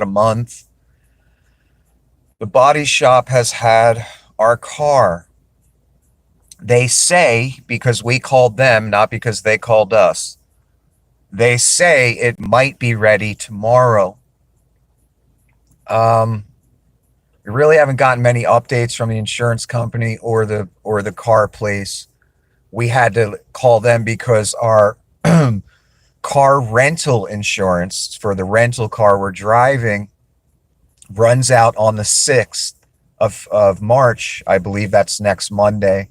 a month. The body shop has had our car. They say, because we called them, not because they called us, they say it might be ready tomorrow. Um, we really haven't gotten many updates from the insurance company or the car place. We had to call them because our car rental insurance for the rental car we're driving runs out on the 6th of March. I believe that's next Monday.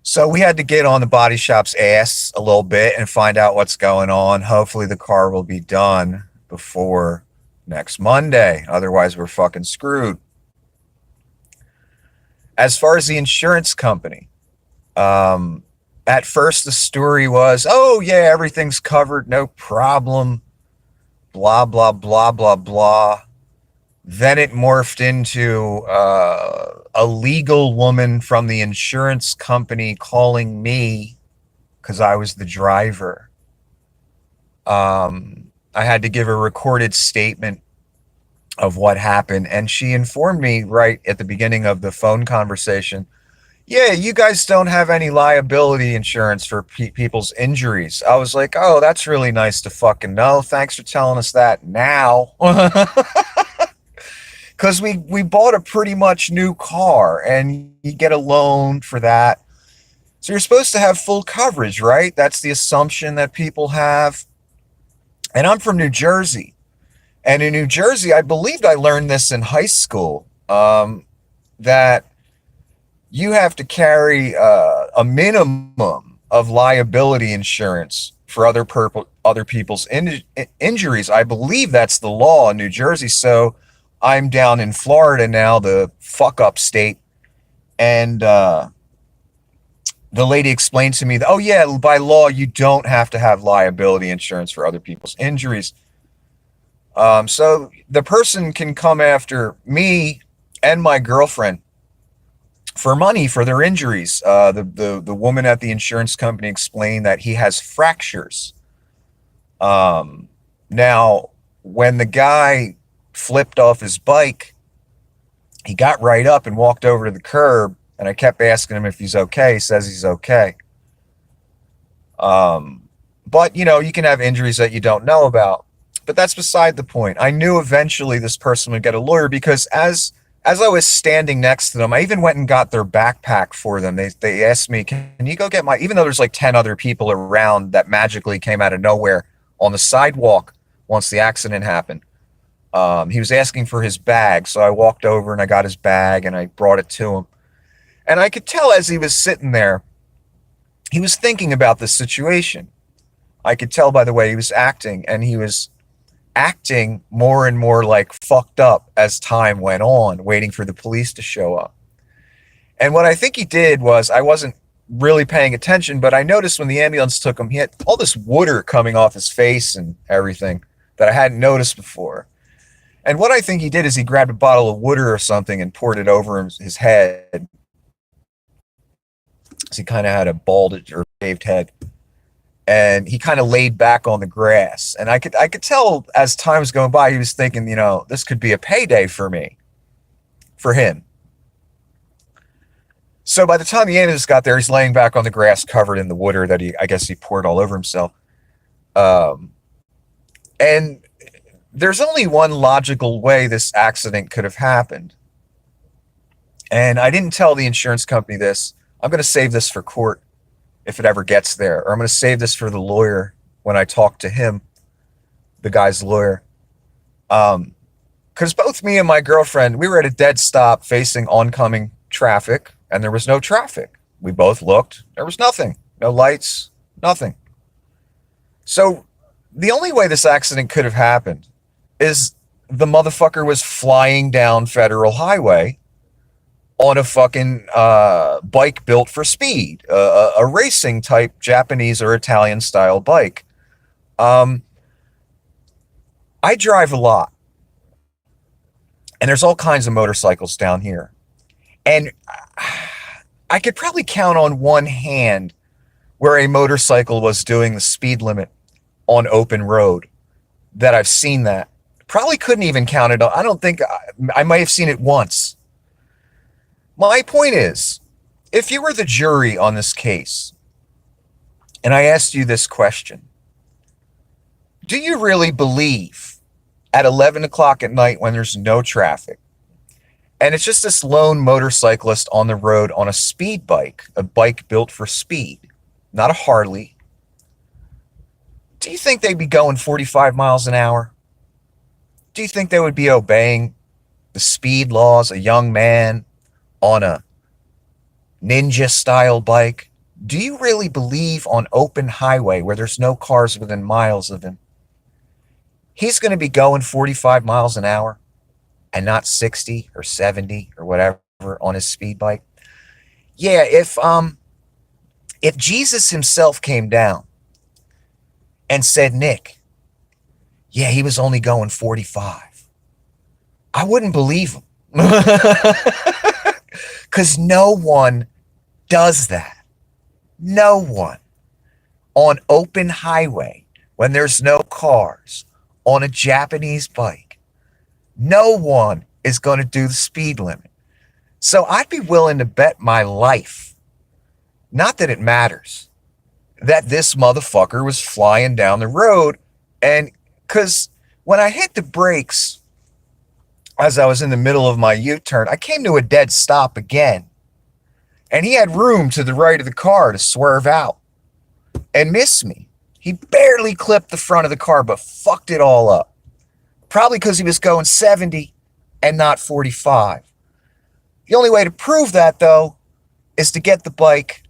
So we had to get on the body shop's ass a little bit and find out what's going on. Hopefully the car will be done before next Monday. Otherwise, we're fucking screwed. As far as the insurance company, um, at first the story was, oh yeah, everything's covered, no problem, blah, blah, blah, blah, blah. Then it morphed into a legal woman from the insurance company calling me because I was the driver. I had to give a recorded statement of what happened, and she informed me right at the beginning of the phone conversation, yeah, you guys don't have any liability insurance for people's injuries. I was like, oh, that's really nice to fucking know. Thanks for telling us that now. Because we bought a pretty much new car and you get a loan for that. So you're supposed to have full coverage, right? That's the assumption that people have. And I'm from New Jersey. And in New Jersey, I believed I learned this in high school, that you have to carry a minimum of liability insurance for other people's injuries. I believe that's the law in New Jersey. So I'm down in Florida now, the fuck up state, and the lady explained to me that, oh yeah, by law you don't have to have liability insurance for other people's injuries. So the person can come after me and my girlfriend for money for their injuries. The woman at the insurance company explained that he has fractures. Now, when the guy flipped off his bike, he got right up and walked over to the curb, and I kept asking him if he's okay. He says he's okay. But, you know, you can have injuries that you don't know about. But that's beside the point. I knew eventually this person would get a lawyer because as I was standing next to them, I even went and got their backpack for them. They asked me, can you go get my, even though there's like 10 other people around that magically came out of nowhere on the sidewalk once the accident happened. He was asking for his bag. So I walked over and I got his bag and I brought it to him. And I could tell as he was sitting there, he was thinking about the situation. I could tell by the way he was acting, and he was acting more and more like fucked up as time went on, waiting for the police to show up. And what I think he did was, I wasn't really paying attention, but I noticed when the ambulance took him, he had all this water coming off his face and everything that I hadn't noticed before. And what I think he did is he grabbed a bottle of water or something and poured it over his head. So he kind of had a bald or shaved head. And he kind of laid back on the grass. And I could tell as time was going by, he was thinking, you know, this could be a payday for me, for him. So by the time the ambulance got there, he's laying back on the grass covered in the water that I guess he poured all over himself. And there's only one logical way this accident could have happened. And I didn't tell the insurance company this. I'm going to save this for court if it ever gets there, or I'm going to save this for the lawyer when I talk to him, the guy's lawyer. Because both me and my girlfriend, we were at a dead stop facing oncoming traffic, and there was no traffic. We both looked. There was nothing. No lights, nothing. So the only way this accident could have happened is the motherfucker was flying down Federal Highway on a fucking bike built for speed, a racing type Japanese or Italian style bike. I drive a lot, and there's all kinds of motorcycles down here. And I could probably count on one hand where a motorcycle was doing the speed limit on open road that I've seen that. Probably couldn't even count it. I don't think I might have seen it once. My point is, if you were the jury on this case and I asked you this question, do you really believe at 11 o'clock at night when there's no traffic and it's just this lone motorcyclist on the road on a speed bike, a bike built for speed, not a Harley, do you think they'd be going 45 miles an hour? Do you think they would be obeying the speed laws, a young man on a ninja style bike? Do you really believe on open highway where there's no cars within miles of him, he's going to be going 45 miles an hour and not 60 or 70 or whatever on his speed bike? Yeah, if Jesus himself came down and said, Nick, yeah, he was only going 45, I wouldn't believe him. Because no one does that. No one. On open highway, when there's no cars, on a Japanese bike, no one is going to do the speed limit. So I'd be willing to bet my life, not that it matters, that this motherfucker was flying down the road. And because when I hit the brakes, as I was in the middle of my U-turn, I came to a dead stop again. And he had room to the right of the car to swerve out and miss me. He barely clipped the front of the car, but fucked it all up. Probably because he was going 70 and not 45. The only way to prove that, though, is to get the bike,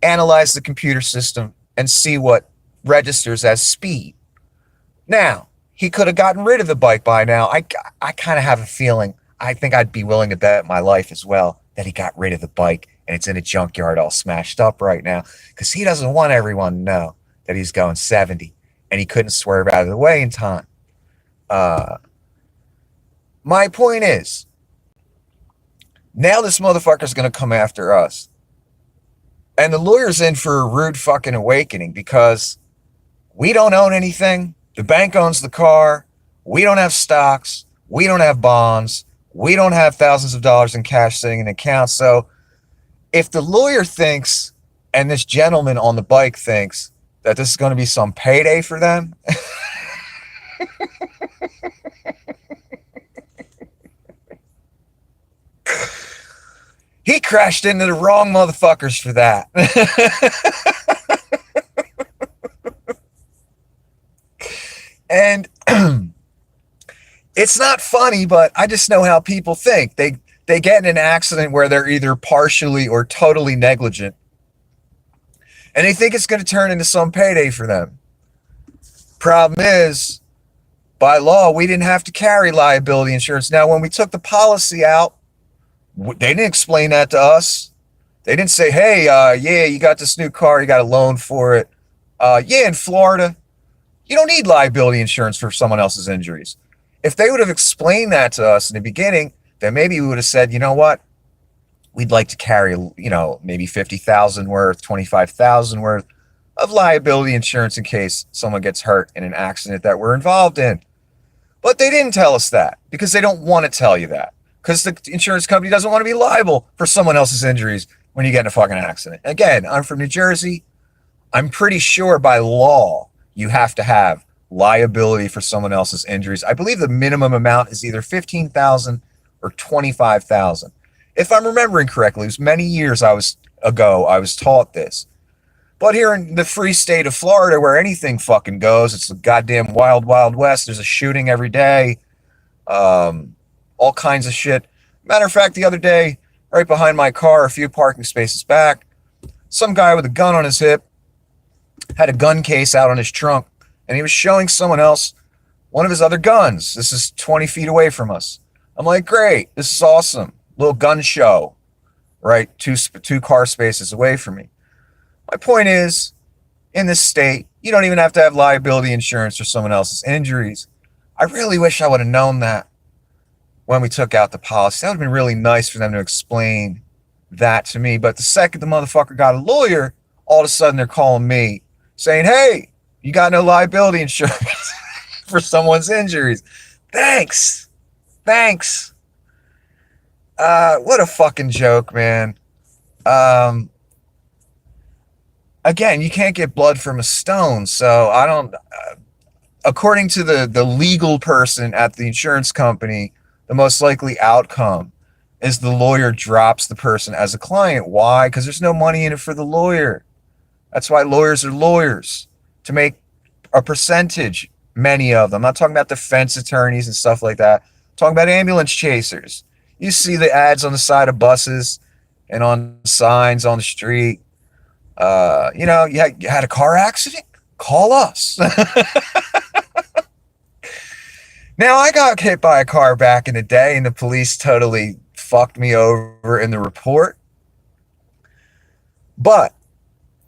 analyze the computer system, and see what registers as speed. Now, he could have gotten rid of the bike by now. I kind of have a feeling, I think I'd be willing to bet my life as well, that he got rid of the bike and it's in a junkyard all smashed up right now, because he doesn't want everyone to know that he's going 70 and he couldn't swerve out of the way in time. My point is, now this motherfucker's going to come after us. And the lawyer's in for a rude fucking awakening because we don't own anything. The bank owns the car. We don't have stocks. We don't have bonds. We don't have thousands of dollars in cash sitting in accounts. So if the lawyer thinks, and this gentleman on the bike thinks, that this is going to be some payday for them, he crashed into the wrong motherfuckers for that. And it's not funny, but I just know how people think. They get in an accident where they're either partially or totally negligent, and they think it's going to turn into some payday for them. Problem is, by law, we didn't have to carry liability insurance. Now, when we took the policy out, they didn't explain that to us. They didn't say, hey, yeah, you got this new car, you got a loan for it. Yeah, in Florida, you don't need liability insurance for someone else's injuries. If they would have explained that to us in the beginning, then maybe we would have said, you know what? We'd like to carry, maybe 50,000 worth, 25,000 worth of liability insurance in case someone gets hurt in an accident that we're involved in. But they didn't tell us that because they don't want to tell you that, because the insurance company doesn't want to be liable for someone else's injuries when you get in a fucking accident. Again, I'm from New Jersey. I'm pretty sure by law you have to have liability for someone else's injuries. I believe the minimum amount is either 15,000 or 25,000. If I'm remembering correctly, it was many years ago I was taught this. But here in the free state of Florida, where anything fucking goes, it's the goddamn wild, wild west. There's a shooting every day. All kinds of shit. Matter of fact, the other day, right behind my car, a few parking spaces back, some guy with a gun on his hip had a gun case out on his trunk, and he was showing someone else one of his other guns. This is 20 feet away from us. I'm like, great, this is awesome. Little gun show, right? Two car spaces away from me. My point is, in this state, you don't even have to have liability insurance for someone else's injuries. I really wish I would have known that when we took out the policy. That would have been really nice for them to explain that to me. But the second the motherfucker got a lawyer, all of a sudden they're calling me saying, hey, you got no liability insurance for someone's injuries. Thanks. Thanks. What a fucking joke, man. Um, Again, you can't get blood from a stone, so I don't. According to the legal person at the insurance company, the most likely outcome is the lawyer drops the person as a client. Why? Because there's no money in it for the lawyer. That's why lawyers are lawyers, to make a percentage. Many of them. I'm not talking about defense attorneys and stuff like that. I'm talking about ambulance chasers. You see the ads on the side of buses and on signs on the street. You had a car accident? Call us. Now, I got hit by a car back in the day, and the police totally fucked me over in the report. But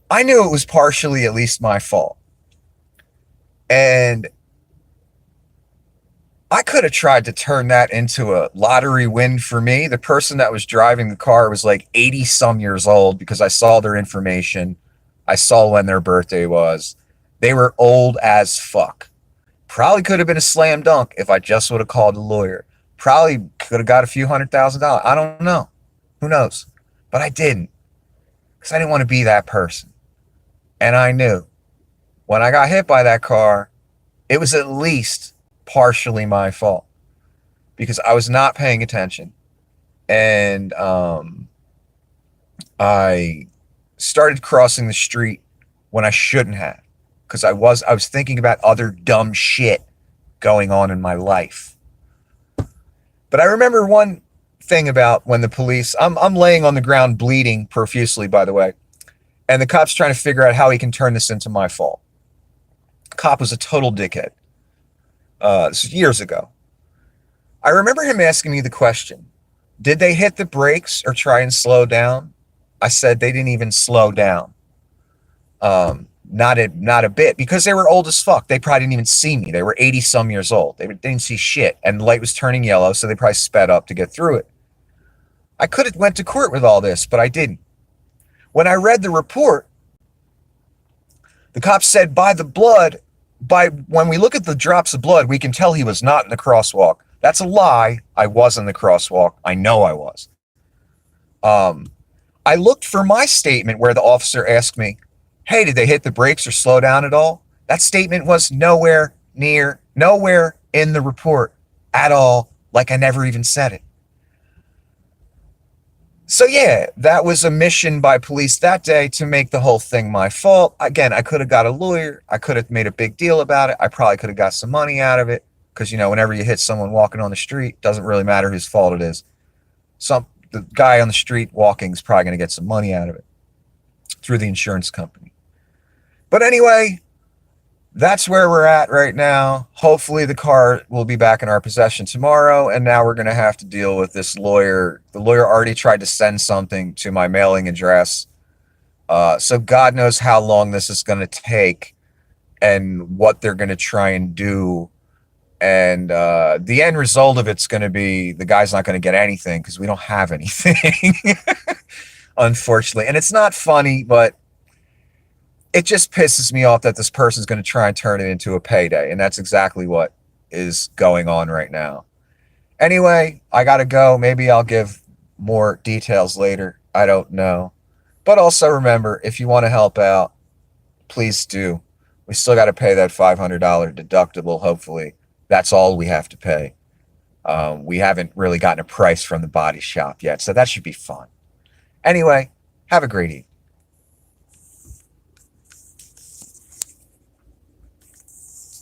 I knew it was partially at least my fault. And I could have tried to turn that into a lottery win for me. The person that was driving the car was like 80 some years old because I saw their information. I saw when their birthday was. They were old as fuck. Probably could have been a slam dunk if I just would have called a lawyer. Probably could have got a few $100,000. I don't know. Who knows? But I didn't because I didn't want to be that person. And I knew when I got hit by that car, it was at least partially my fault because I was not paying attention. And I started crossing the street when I shouldn't have because I was thinking about other dumb shit going on in my life. But I remember one thing about when the police, I'm laying on the ground bleeding profusely, by the way, and the cop's trying to figure out how he can turn this into my fault. The cop was a total dickhead. This was years ago. I remember him asking me the question, did they hit the brakes or try and slow down? I said they didn't even slow down. Not a bit, because they were old as fuck. They probably didn't even see me. They were 80 some years old. They didn't see shit, and the light was turning yellow, so they probably sped up to get through it. I could have went to court with all this, but I didn't. When I read the report, the cop said when we look at the drops of blood, we can tell he was not in the crosswalk. That's a lie. I was in the crosswalk. I know I was. I looked for my statement where the officer asked me, hey, did they hit the brakes or slow down at all? That statement was nowhere in the report at all, like I never even said it. So yeah, that was a mission by police that day to make the whole thing my fault. Again, I could have got a lawyer. I could have made a big deal about it. I probably could have got some money out of it because, whenever you hit someone walking on the street, doesn't really matter whose fault it is. The guy on the street walking is probably going to get some money out of it through the insurance company. But anyway, that's where we're at right now. Hopefully the car will be back in our possession tomorrow. And now we're going to have to deal with this lawyer. The lawyer already tried to send something to my mailing address. So God knows how long this is going to take and what they're going to try and do. And the end result of it's going to be the guy's not going to get anything because we don't have anything, unfortunately. And it's not funny, but it just pisses me off that this person's going to try and turn it into a payday. And that's exactly what is going on right now. Anyway, I got to go. Maybe I'll give more details later. I don't know. But also remember, if you want to help out, please do. We still got to pay that $500 deductible, hopefully. That's all we have to pay. We haven't really gotten a price from the body shop yet, so that should be fun. Anyway, have a great evening.